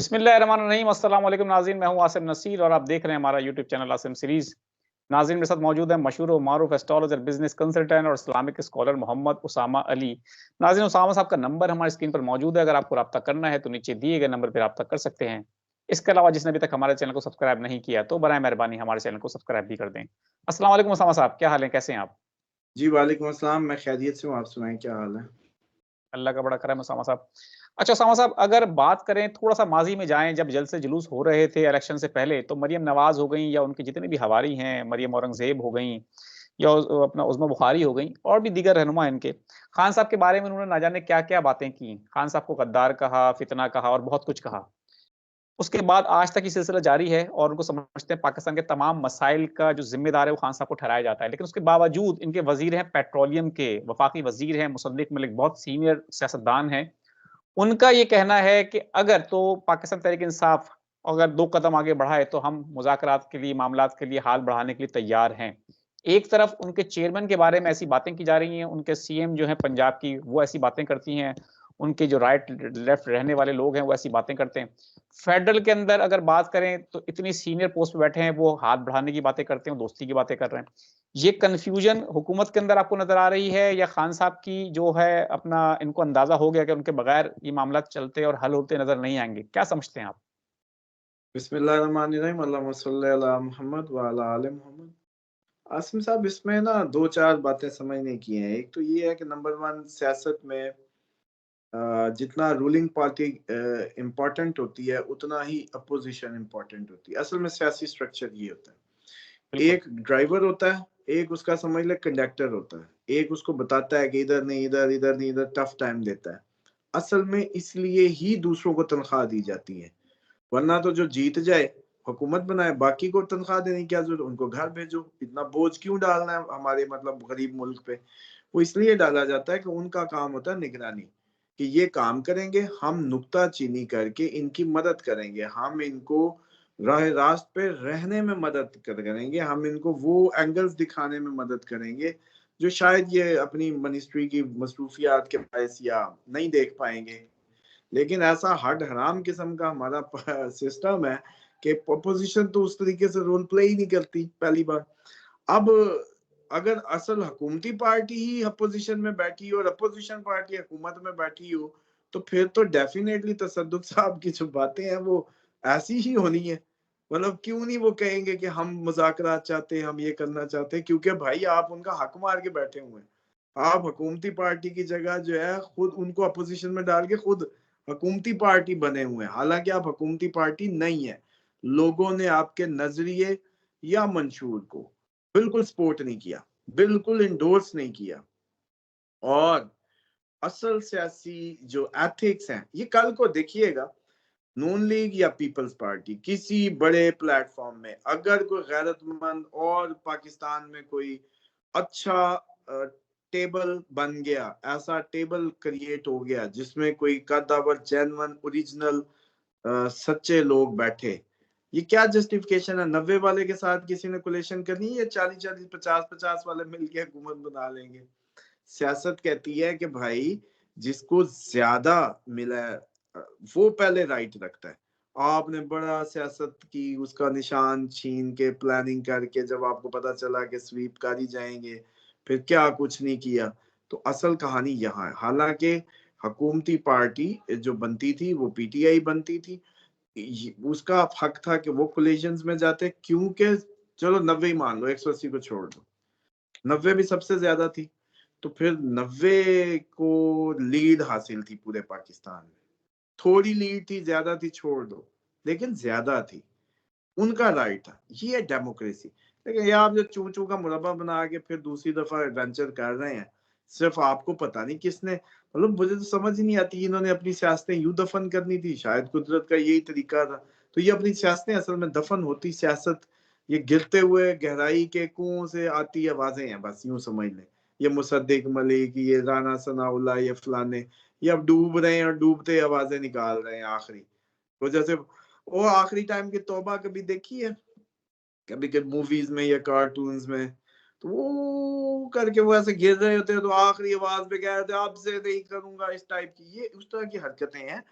बिस्मिल्लाहिर्रहमानिर्रहीम। अस्सलाम वालेकुम नाज़रीन, मैं हूँ आसिम नसीर और आप देख रहे हैं हमारा यूट्यूब चैनल आसिम सीरीज़। नाज़रीन, मेरे साथ मौजूद है मशहूर और मारूफ एस्ट्रोलॉजर, बिज़नेस कंसल्टेंट और इस्लामिक स्कॉलर मोहम्मद उसामा अली। नाज़रीन, उसामा साहब का नंबर हमारी स्क्रीन पर मौजूद है, अगर आपको राब्ता करना है तो नीचे दिए गए नंबर पे राब्ता कर सकते हैं। इसके अलावा जिसने अभी तक हमारे चैनल को सब्सक्राइब नहीं किया, तो बराए मेहरबानी हमारे चैनल को सब्सक्राइब भी कर दें। अस्सलाम वालेकुम उसामा साहब, क्या हाल है? कैसे हैं आप? जी, वालेकुम अस्सलाम। मैं खैरियत से हूँ, आप सुनाएँ क्या हाल है? अल्लाह का बड़ा करम है उसामा साहब। अच्छा उसामा साहब, अगर बात करें थोड़ा-सा माज़ी में जाएँ, जब जलसे-जुलूस हो रहे थे इलेक्शन से पहले, तो मरियम नवाज़ हो गईं या उनके जितने भी हवारी हैं, मरियम औरंगज़ेब हो गईं या अपना उज़्मा बुख़ारी हो गईं और भी दीगर रहनुमा इनके। ख़ान साहब के बारे में उन्होंने ना जाने क्या-क्या बातें की। ख़ान साहब को गद्दार कहा, फितना कहा और बहुत कुछ कहा। उसके बाद आज तक ये सिलसिला जारी है और उनको समझते हैं पाकिस्तान के तमाम मसाइल का जो ज़िम्मेदार है वो ख़ान साहब को ठहराया जाता है। लेकिन उसके बावजूद इनके वज़ीर हैं पेट्रोलियम के, वफ़ाकी वज़ीर हैं मुसद्दिक़ मलिक, बहुत सीनियर सियासतदान हैं। उनका ये कहना है कि अगर तो पाकिस्तान तहरीक-ए-इंसाफ अगर 2 कदम आगे बढ़ाए तो हम मुज़ाकरात के लिए, मामलात के लिए हाल बढ़ाने के लिए तैयार हैं। एक तरफ उनके चेयरमैन के बारे में ऐसी बातें की जा रही हैं, उनके सीएम जो हैं पंजाब की, वो ऐसी बातें करती हैं। उनके जो राइट लेफ्ट रहने वाले लोग हैं, वो ऐसी बातें करते हैं। फेडरल के अंदर अगर बात करें तो इतनी सीनियर पोस्ट पे बैठे हैं, वो हाथ बढ़ाने की बातें करते हैं, दोस्ती की बातें कर रहे हैं। ये कन्फ्यूजन हुकूमत के अंदर आपको नज़र आ रही है या खान साहब की जो है अपना इनको अंदाज़ा हो गया कि उनके बगैर ये मामला चलते और हल होते नज़र नहीं आएँगे? क्या समझते हैं आप? बिस्मिल्लाहिर्रहमानिर्रहीम, अल्लाहुम्मा सल्लि अला मुहम्मद व अला आले मोहम्मद। आसिम साहब, इसमें ना 2-4 बातें समझने की हैं। एक तो ये है कि नंबर 1 सियासत में जितना रूलिंग पार्टी इम्पोर्टेंट होती है, उतना ही अपोज़िशन इम्पोर्टेंट होती है। असल में सियासी स्ट्रक्चर ये होता है। बिल्कुल, एक ड्राइवर होता है, एक उसका समझ लें कंडक्टर होता है। एक उसको बताता है कि इधर नहीं, इधर, इधर नहीं, इधर टफ टाइम देता है। असल में इसलिए ही दूसरों को तनख्वाह दी जाती है। वरना तो जो जीत जाए, हुकूमत बनाए, बाकी को तनख्वाह देने की क्या ज़रूरत? उनको घर भेजो। इतना बोझ क्यों डालना है हमारे मतलब गरीब मुल्क पे? वो इसलिए डाला जाता है कि उनका काम होता है निगरानी, कि ये काम करेंगे, हम नुक्ताचीनी करके इनकी मदद करेंगे, हम इनको राह रास्त पे रहने में मदद करेंगे, हम इनको वो एंगल्स दिखाने में मदद करेंगे, जो शायद ये अपनी मिनिस्ट्री की मसरूफियात के बायस या नहीं देख पाएँगे। लेकिन ऐसा हड हराम किस्म का हमारा सिस्टम है कि अपोजिशन तो उस तरीके से रोल प्ले ही नहीं करती पहली बार। अब अगर असल हुकूमती पार्टी ही अपोजिशन में बैठी हो और अपोजिशन पार्टी हुकूमत में बैठी हो, तो फिर तो डेफिनेटली तसद्दुक साहब की जो बातें हैं वो ऐसी ही होनी है। मतलब क्यों नहीं वो कहेंगे कि हम मुज़ाकरात चाहते हैं, हम ये करना चाहते हैं, क्योंकि भाई आप उनका हक मार के बैठे हुए हैं। आप हुकूमती पार्टी की जगह जो है खुद उनको अपोजिशन में डाल के खुद हुकूमती पार्टी बने हुए हैं, हालांकि आप हुकूमती पार्टी नहीं है। लोगों ने आपके नजरिए या मंशूर को बिल्कुल सपोर्ट नहीं किया, बिल्कुल इंडोर्स नहीं किया। और असल सियासी जो एथिक्स हैं, ये कल को देखिएगा, नून लीग या पीपल्स पार्टी किसी बड़े प्लेटफॉर्म में अगर कोई गैरतमंद और पाकिस्तान में कोई अच्छा टेबल बन गया, ऐसा टेबल क्रिएट हो गया जिसमें कोई कद्दावर जेन्युइन ओरिजिनल सच्चे लोग बैठे, ये क्या जस्टिफिकेशन है? 90 वाले के साथ किसी ने कोलेशन करनी है या 40-40, 50-50 वाले मिलके हुकूमत बना लेंगे? सियासत कहती है कि भाई जिसको ज्यादा मिला है वो पहले राइट रखता है। आपने बड़ा सियासत की, उसका निशान छीन के प्लानिंग करके जब आपको पता चला कि स्वीप कर ही जाएंगे, फिर क्या कुछ नहीं किया। तो असल कहानी यहाँ है। हालांकि हुकूमती पार्टी जो बनती थी वो पीटीआई बनती थी, उसका हक था कि वो कोलिशंस में जाते, क्योंकि चलो 90 ही मान लो, 180 को छोड़ दो, 90 भी सबसे ज्यादा थी। तो फिर 90 को लीड हासिल थी पूरे पाकिस्तान में। थोड़ी लीड थी, ज्यादा थी छोड़ दो, लेकिन ज्यादा थी, उनका राइट था। ये है डेमोक्रेसी। लेकिन ये आप जो चू चू का मुरब्बा बना के फिर दूसरी दफा एडवेंचर कर रहे हैं, सिर्फ आपको पता नहीं किसने, मतलब मुझे तो समझ ही नहीं आती, इन्होंने अपनी सियासतें यूं दफन करनी थी, शायद कुदरत का यही तरीका था। तो ये अपनी सियासतें असल में दफन होती सियासत, ये गिरते हुए गहराई के कुओं से आती आवाजें हैं, बस यूं समझ लें। ये मुसद्दिक मलिक, ये राना सनाउल्लाह, ये फलाने, ये अब डूब रहे हैं और डूबते आवाजें निकाल रहे हैं आखिरी। तो जैसे वो आखिरी टाइम की तौबा कभी देखी है? कभी कभी मूवीज में या कार्टून्स में, तो वो करके वो ऐसे गिर रहे होते हैं तो आखिरी आवाज पे कह रहे थे आपसे नहीं करूंगा, इस टाइप की, ये उस तरह की हरकतें हैं।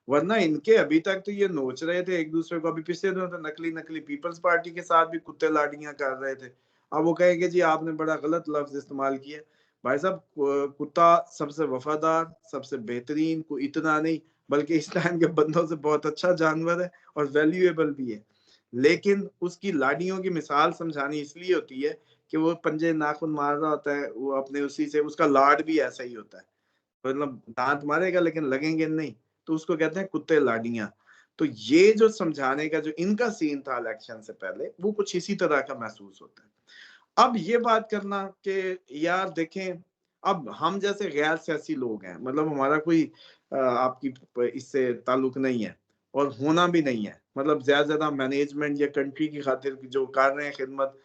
वरना इनके अभी तक तो ये नोच रहे थे एक दूसरे को, अभी पिछले दिनों तो नकली नकली पीपल्स पार्टी के साथ भी कुत्ते लाड़ियां कर रहे थे। अब वो कहेंगे जी आपने बड़ा गलत लफ्ज इस्तेमाल किया। भाई साहब कुत्ता सबसे वफादार, सबसे बेहतरीन, कोई इतना नहीं बल्कि इस टाइम के बंदों से बहुत अच्छा जानवर है और वैल्यूएबल भी है। लेकिन उसकी लाड़ियों की मिसाल समझानी इसलिए होती है कि वो पंजे नाखून मार रहा होता है, वो अपने उसी से, उसका लाड भी ऐसा ही होता है, मतलब दांत मारेगा लेकिन लगेंगे नहीं, तो उसको कहते हैं कुत्ते लाडियां। तो ये जो समझाने का जो इनका सीन था इलेक्शन से पहले, वो कुछ इसी तरह का महसूस होता है। अब ये बात करना कि यार देखें, अब हम जैसे गैर सियासी लोग हैं, मतलब हमारा कोई आपकी इससे ताल्लुक नहीं है और होना भी नहीं है, मतलब ज्यादा मैनेजमेंट या कंट्री की खातिर जो कर रहे हैं खिदमत,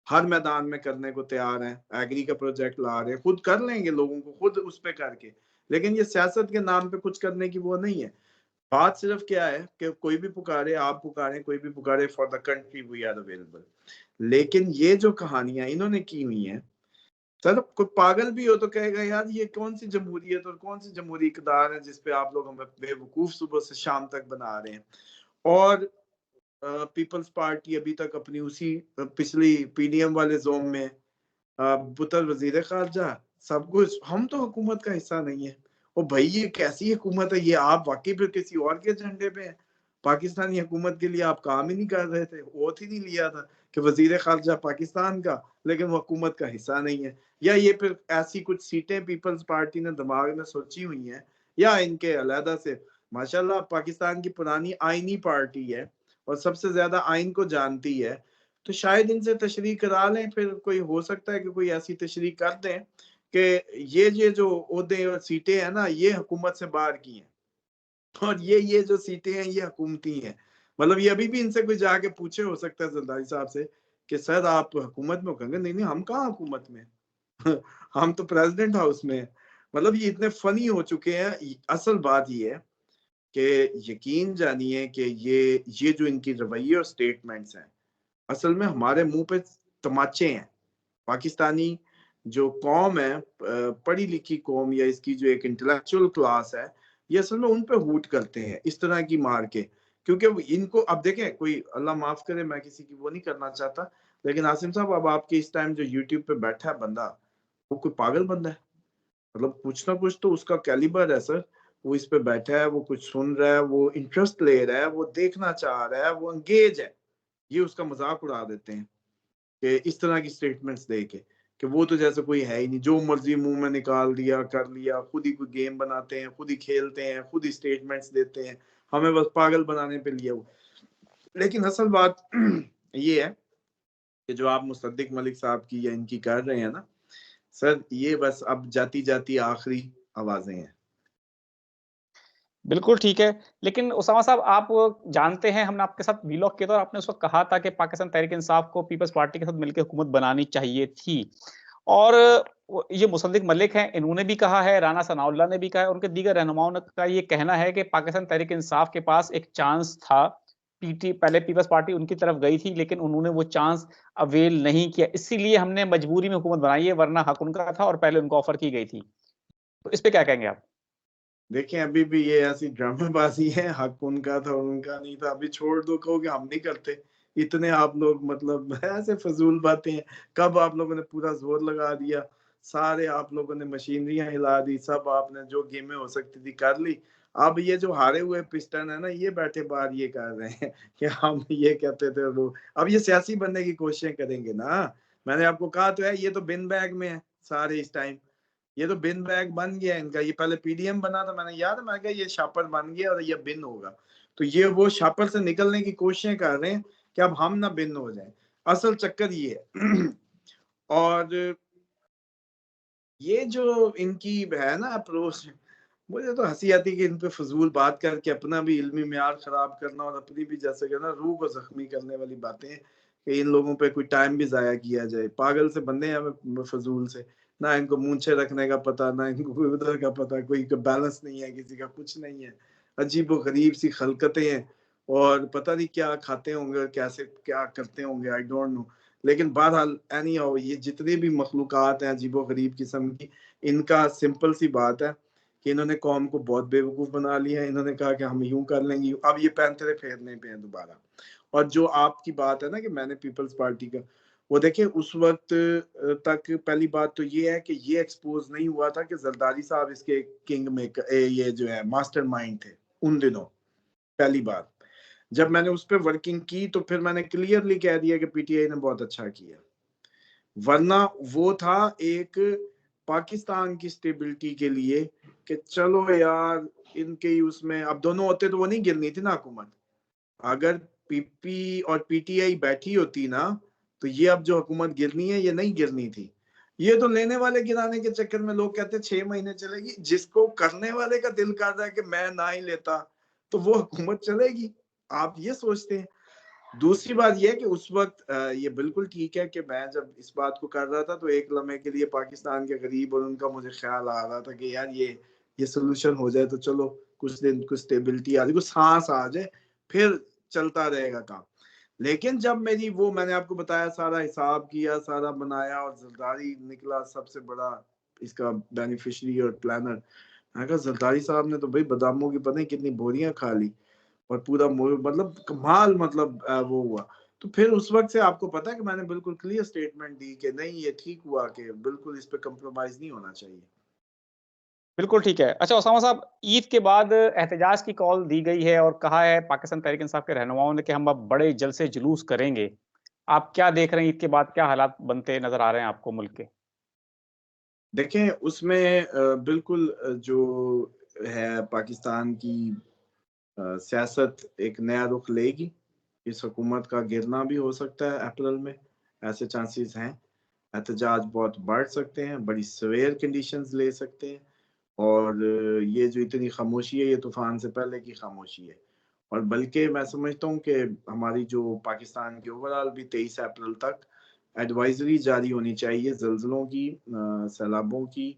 हर मैदान में करने को तैयार हैं, एग्री का प्रोजेक्ट ला रहे हैं, खुद कर लेंगे लोगों को खुद उस पे करके, लेकिन ये सियासत के नाम पे कुछ करने की वो नहीं है। बात सिर्फ क्या है कि कोई भी पुकारे, आप पुकारे, कोई भी पुकारे, for the country we are available. लेकिन ये जो कहानियां इन्होंने की हुई हैं, सर कोई पागल भी हो तो कहेगा यार ये कौन सी जमहूरियत और कौन सी जमहूरी इकदार है जिसपे आप लोग हमें बेवकूफ सुबह से शाम तक बना रहे हैं। और पीपल्स पार्टी अभी तक अपनी उसी पिछली पीडीएम वाले जोन में, पुत्र वजीर खारजा, सब कुछ, हम तो हुकूमत का हिस्सा नहीं है। और भाई ये कैसी हुकूमत है, ये आप वाकई फिर किसी और के झंडे पे हैं। पाकिस्तानी हुकूमत के लिए आप काम ही नहीं कर रहे थे, ओथ ही नहीं लिया था कि वजीर खारजा पाकिस्तान का, लेकिन वो हुकूमत का हिस्सा नहीं है। या ये फिर ऐसी कुछ सीटें पीपल्स पार्टी ने दिमाग में सोची हुई हैं, या इनके अलहदा से, माशाल्लाह पाकिस्तान की पुरानी आईनी पार्टी है और सबसे ज्यादा आइन को जानती है, तो शायद इनसे तशरीह करा लें, फिर कोई हो सकता है कि कोई ऐसी तशरीह कर दें कि ये जो ओहदे और सीटें हैं ना, ये हुकूमत से बाहर की हैं और ये जो सीटें हैं ये हुकूमती हैं। मतलब ये अभी भी इनसे कोई जाके पूछे, हो सकता है जरदारी साहब से, कि सर आप हुकूमत में हो, कहेंगे नहीं नहीं हम कहाँ हुकूमत में हम तो प्रेसिडेंट हाउस में हैं। मतलब ये इतने फनी हो चुके हैं। असल बात ये है कि यकीन जानिए कि ये जो इनकी रवैये और स्टेटमेंट्स हैं, असल में हमारे मुंह पे तमाचे हैं। पाकिस्तानी जो कौम है, पढ़ी लिखी कौम, या इसकी जो एक इंटेलेक्चुअल क्लास है, ये असल में उन पे हूट करते हैं इस तरह की मार के। क्योंकि इनको अब देखें, कोई अल्लाह माफ करे, मैं किसी की वो नहीं करना चाहता, लेकिन आसिम साहब अब आपके इस टाइम जो यूट्यूब पे बैठा है बंदा, वो कोई पागल बंदा है? मतलब कुछ ना कुछ तो उसका कैलिबर है सर। वो इस पे बैठा है, वो कुछ सुन रहा है, वो इंटरेस्ट ले रहा है, वो देखना चाह रहा है, वो एंगेज है। ये उसका मजाक उड़ा देते हैं कि इस तरह की स्टेटमेंट्स दे के, कि वो तो जैसे कोई है ही नहीं, जो मर्जी मुंह में निकाल दिया कर लिया, खुद ही कोई गेम बनाते हैं, खुद ही खेलते हैं, खुद ही स्टेटमेंट्स देते हैं, हमें बस पागल बनाने पे लिया वो। लेकिन असल बात ये है कि जो आप मुसद्दिक मलिक साहब की या इनकी कर रहे हैं ना सर, ये बस अब जाती जाती आखिरी आवाजें हैं। बिल्कुल ठीक है। लेकिन उसामा साहब आप जानते हैं हमने आपके साथ वीलॉग किया था और आपने उस वक़्त कहा था कि पाकिस्तान तहरीक-ए-इंसाफ को पीपल्स पार्टी के साथ मिलके हुकूमत बनानी चाहिए थी। और वो ये मुसद्दिक मलिक हैं, इन्होंने भी कहा है, राना सनाउल्लाह ने भी कहा है, उनके दीगर रहनुमाओं ने का ये कहना है कि पाकिस्तान तहरीक-ए-इंसाफ के पास एक चांस था। पीटी पहले पीपल्स पार्टी उनकी तरफ गई थी, लेकिन उन्होंने वो चांस अवेल नहीं किया। इसीलिए हमने मजबूरी में हुकूमत बनाई है, वरना हक उनका था और पहले उनको ऑफ़र की गई थी। तो इस पे क्या कहेंगे आप? देखें अभी भी ये ऐसी ड्रामेबाजी है, हक उनका था और उनका नहीं था, अभी छोड़ दो, कहोगे हम नहीं करते। इतने आप लोग मतलब ऐसे फजूल बातें हैं। कब आप लोगों ने पूरा जोर लगा दिया, सारे आप लोगों ने मशीनरियां हिला दी, सब आपने जो गेमें हो सकती थी कर ली। अब ये जो हारे हुए पिस्टन है ना, ये बैठे बाहर ये कर रहे हैं कि हम ये कहते थे वो, अब ये सियासी बनने की कोशिशें करेंगे ना। मैंने आपको कहा तो है, ये तो बिन बैग में है सारे इस टाइम। ये तो बिन बैग बन गया इनका। ये पहले पीडीएम बना था, मैंने याद है, मैं कहा ये शापर बन गया और ये बिन होगा। तो ये वो शापर से निकलने की कोशिशें कर रहे हैं कि अब हम ना बिन हो जाएं। असल चक्कर ये है और ये जो इनकी है ना अप्रोच, मुझे तो हंसी आती है कि इन पे फजूल बात करके अपना भी इल्मी म्यार खराब करना और अपनी भी जैसे कहना रूह को जख्मी करने वाली बातें, कि इन लोगों पे कोई टाइम भी जाया किया जाए। पागल से बंदे हैं हमें फजूल से, ना इनको मूंछे रखने का पता, ना इनको कोई उधर का पता, कोई का बैलेंस नहीं है, किसी का कुछ नहीं है। अजीब व गरीब सी खलकतें हैं और पता नहीं क्या खाते होंगे और कैसे क्या करते होंगे, आई डोंट नो। लेकिन बहरहाल एनी हाउ, ये जितनी भी मखलूकात हैं अजीब व गरीब किस्म की, इनका सिंपल सी बात है कि इन्होंने कौम को बहुत बेवकूफ बना लिया है, इन्होंने कहा कि हम यूं कर लेंगे, अब ये पैंतरे फेरने पे हैं दोबारा। और जो आपकी बात है ना कि मैंने पीपल्स पार्टी का, वो देखिए उस वक्त तक पहली बात तो ये है कि ये एक्सपोज नहीं हुआ था कि जरदारी साहब इसके किंग मेकर, ये जो है मास्टरमाइंड थे उन दिनों। पहली बात, जब मैंने उस पर वर्किंग की तो फिर मैंने क्लियरली कह दिया कि पीटीआई ने बहुत अच्छा किया, वरना वो था एक पाकिस्तान की स्टेबिलिटी के लिए कि चलो यार इनके ही उसमें, अब दोनों होते तो वो नहीं गिरनी थी ना हुकूमत। अगर पीपी और पीटीआई बैठी होती ना तो ये अब जो हुकूमत गिरनी है ये नहीं गिरनी थी। ये तो लेने वाले गिराने के चक्कर में लोग कहते 6 महीने चलेगी, जिसको करने वाले का दिल कर रहा है कि मैं ना ही लेता तो वो हुकूमत चलेगी, आप ये सोचते हैं। दूसरी बात यह है कि उस वक्त ये बिल्कुल ठीक है कि मैं जब इस बात को कर रहा था तो एक लम्हे के लिए पाकिस्तान के गरीब और उनका मुझे ख्याल आ रहा था कि यार ये सोल्यूशन हो जाए तो चलो कुछ दिन कुछ स्टेबिलिटी आ जाए, कुछ सांस आ जाए, फिर चलता रहेगा काम। लेकिन जब मेरी वो मैंने आपको बताया सारा हिसाब किया, सारा बनाया और जरदारी निकला सबसे बड़ा इसका बेनिफिशियरी और प्लानर। मैंने कहा जरदारी साहब ने तो भाई बादामों की पता नहीं कितनी बोरियां खा ली और पूरा मतलब कमाल, मतलब वो हुआ। तो फिर उस वक्त से आपको पता है कि मैंने बिल्कुल क्लियर स्टेटमेंट दी कि नहीं ये ठीक हुआ, कि बिल्कुल इस पे कंप्रोमाइज नहीं होना चाहिए। बिल्कुल ठीक है। अच्छा उसामा साहब, ईद के बाद एहतजाज की कॉल दी गई है और कहा है पाकिस्तान तहरीक इंसाफ के रहनुमाओं ने कि हम अब बड़े जलसे जुलूस करेंगे। आप क्या देख रहे हैं, ईद के बाद क्या हालात बनते नज़र आ रहे हैं आपको मुल्क के? देखें उसमें बिल्कुल जो है पाकिस्तान की सियासत एक नया रुख लेगी। इस हुकूमत का गिरना भी हो सकता है अप्रैल में, ऐसे चांसेस हैं। एहतजाज बहुत बढ़ सकते हैं, बड़ी सवेयर कंडीशंस ले सकते हैं। और ये जो इतनी खामोशी है ये तूफान से पहले की खामोशी है। और बल्कि मैं समझता हूँ कि हमारी जो पाकिस्तान की ओवरऑल भी 23 अप्रैल तक एडवाइजरी जारी होनी चाहिए ज़लज़लों की, सैलाबों की,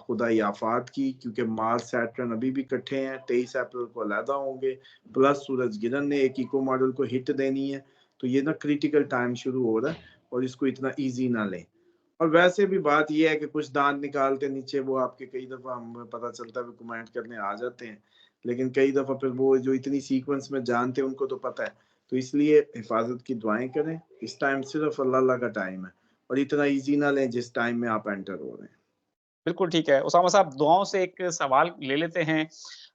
खुदाई आफात की, क्योंकि मार्च सैटर्न अभी भी इकट्ठे हैं, 23 अप्रैल को अलहदा होंगे, प्लस सूरज गिरन ने एक इको मॉडल को हिट देनी है। तो ये ना क्रिटिकल टाइम शुरू हो रहा है और इसको इतना ईजी ना लें। और वैसे भी बात ये है कि कुछ दांत निकालते नीचे वो आपके कई दफ़ा हमें पता चलता है, वो कमेंट करने आ जाते हैं, लेकिन कई दफ़ा फिर वो जो इतनी सीक्वेंस में जानते हैं उनको तो पता है। तो इसलिए हिफाजत की दुआएं करें, इस टाइम सिर्फ अल्लाह का टाइम है और इतना इजी ना लें जिस टाइम में आप एंटर हो रहे हैं। बिल्कुल ठीक है। उसामा साहब, दुआओं से एक सवाल ले लेते हैं।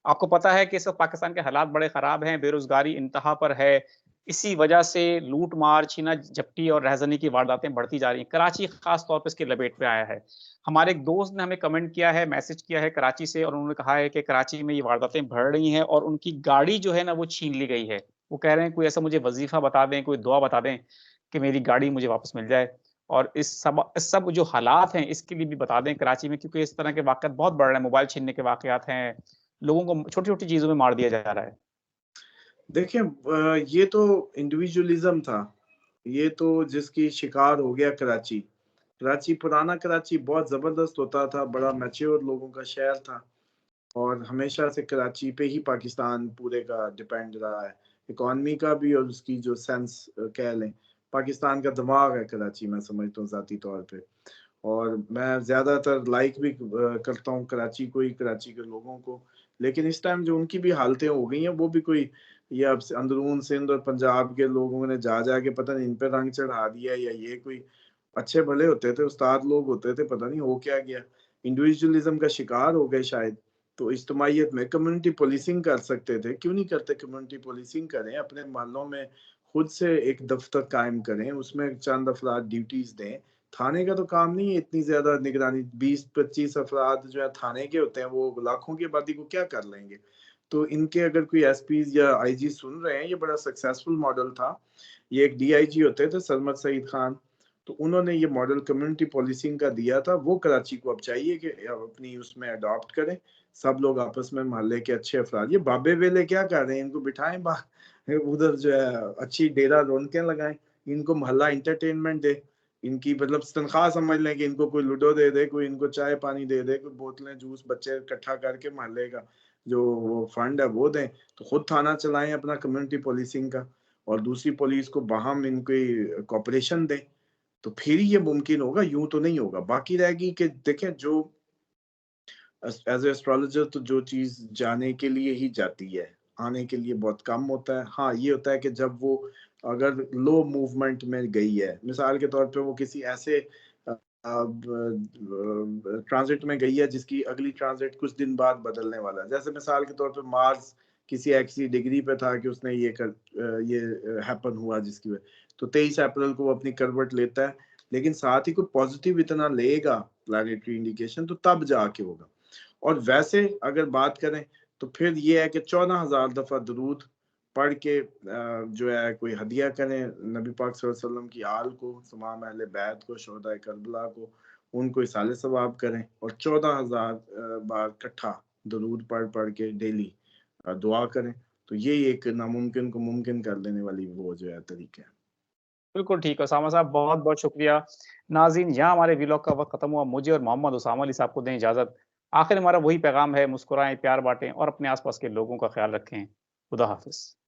आपको पता है कि इस वक़्त पाकिस्तान के हालात बड़े ख़राब हैं, बेरोज़गारी इंतहा पर है। इसी वजह से लूट-मार, छीना-झपटी और रहज़नी की वारदातें बढ़ती जा रही हैं। कराची ख़ास तौर पे इसकी लपेट में आया है। हमारे एक दोस्त ने हमें कमेंट किया है, मैसेज किया है कराची से, और उन्होंने कहा है कि कराची में ये वारदातें बढ़ रही हैं और उनकी गाड़ी जो है ना वो छीन ली गई है। वो कह रहे हैं कोई ऐसा मुझे वज़ीफ़ा बता दें, कोई दुआ बता दें कि मेरी गाड़ी मुझे वापस मिल जाए। और इस सब जो हालात हैं, इसके लिए भी बता दें कराची में, क्योंकि इस तरह के वाक़यात बहुत बढ़ रहे हैं, मोबाइल छीनने के वाक़यात हैं, लोगों को छोटी-छोटी चीज़ों में मार दिया जा रहा है। देखिए ये तो इंडिविजुअलिज्म था, ये तो जिसकी शिकार हो गया कराची। कराची, पुराना कराची बहुत ज़बरदस्त होता था, बड़ा मैच्योर लोगों का शहर था और हमेशा से कराची पे ही पाकिस्तान पूरे का डिपेंड रहा है, इकॉनमी का भी और उसकी जो सेंस कह लें। पाकिस्तान का दिमाग है कराची, मैं समझता हूँ ज़ाती तौर पे। और मैं ज़्यादातर लाइक भी करता हूँ कराची को ही, कराची के लोगों को। लेकिन इस टाइम जो उनकी भी हालतें हो गई हैं, वो भी कोई, ये अब से अंदरून सिंध और पंजाब के लोगों ने जा के पता नहीं इन पे रंग चढ़ा दिया, या ये कोई अच्छे भले होते थे, उस्ताद लोग होते थे, पता नहीं हो क्या गया। इंडिविजुअलिज्म का शिकार हो गए शायद। तो इज्तिमाइयत में कम्युनिटी पुलिसिंग कर सकते थे, क्यों नहीं करते? कम्युनिटी पुलिसिंग करें, अपने मोहल्लों में खुद से एक दफ्तर कायम करें, उसमें चंद अफराद ड्यूटीज़ दें। थाने का तो काम नहीं है इतनी ज़्यादा निगरानी, 20-25 अफराद जो है थाने के होते हैं, वो लाखों की आबादी को क्या कर लेंगे? तो इनके अगर कोई एसपीज़ या आईजी सुन रहे हैं, ये बड़ा सक्सेसफुल मॉडल था। ये एक डीआईजी होते थे सरमद सईद खान, तो उन्होंने ये मॉडल कम्युनिटी पुलिसिंग का दिया था। वो कराची को अब चाहिए कि अपनी उसमें अडॉप्ट करें। सब लोग आपस में मोहल्ले के अच्छे अफराद, ये बाबे वेले क्या कर रहे हैं, इनको बिठाएं बाहर उधर जो है अच्छी डेरा रौनकें लगाएं, इनको मोहल्ला एंटरटेनमेंट दे, इनकी मतलब तनख्वाह समझ लें कि इनको कोई लूडो दे दे, कोई इनको चाय पानी दे दे, कोई बोतलें जूस बच्चे इकट्ठा करके मोहल्ले का जो वो फंड है वो दें। तो खुद थाना चलाएं अपना कम्युनिटी पुलिसिंग का, और दूसरी पुलिस को बाहम इनकी कॉपरेशन दें। तो फिर ही ये मुमकिन होगा, यूं तो नहीं होगा। बाकी रहेगी कि देखें जो एज एस्ट्रोलॉजर तो जो चीज जाने के लिए ही जाती है, आने के लिए बहुत कम होता है। हाँ, ये होता है कि जब वो अगर लो मूवमेंट में गई है, मिसाल के तौर पे वो किसी ऐसे ट्रांजिट में गई है जिसकी अगली ट्रांजिट कुछ दिन बाद बदलने वाला है। जैसे मिसाल के तौर पे मार्स किसी ऐसी डिग्री पे था कि उसने ये हैपन हुआ जिसकी वजह, तो 23 अप्रैल को वो अपनी करवट लेता है, लेकिन साथ ही कोई पॉजिटिव इतना लेगा प्लैनेटरी इंडिकेशन तो तब जाके होगा। और वैसे अगर बात करें तो फिर ये है कि 14,000 दफा दरूद पढ़ के जो है कोई हदिया करें नबी पाक सल्लल्लाहु अलैहि वसल्लम की आल को, तमाम अहले बैत को, शोहदाए करबला को, उनको इसाले सवाब करें और 14,000 बार इकट्ठा दरूद पढ़ पढ़ के डेली दुआ करें। तो ये एक नामुमकिन को मुमकिन कर देने वाली वो जो है तरीका है। बिल्कुल ठीक है, उसामा साहब बहुत-बहुत शुक्रिया। नाज़रीन, यहाँ हमारे व्लॉग का वक़्त खत्म हुआ। मुझे और मोहम्मद उसामा अली साहब को दें इजाज़त। आखिर हमारा वही पैगाम है, मुस्कुराएँ, प्यार बाँटें और अपने आस-पास के लोगों का ख़्याल रखें। खुदा हाफ़िज़।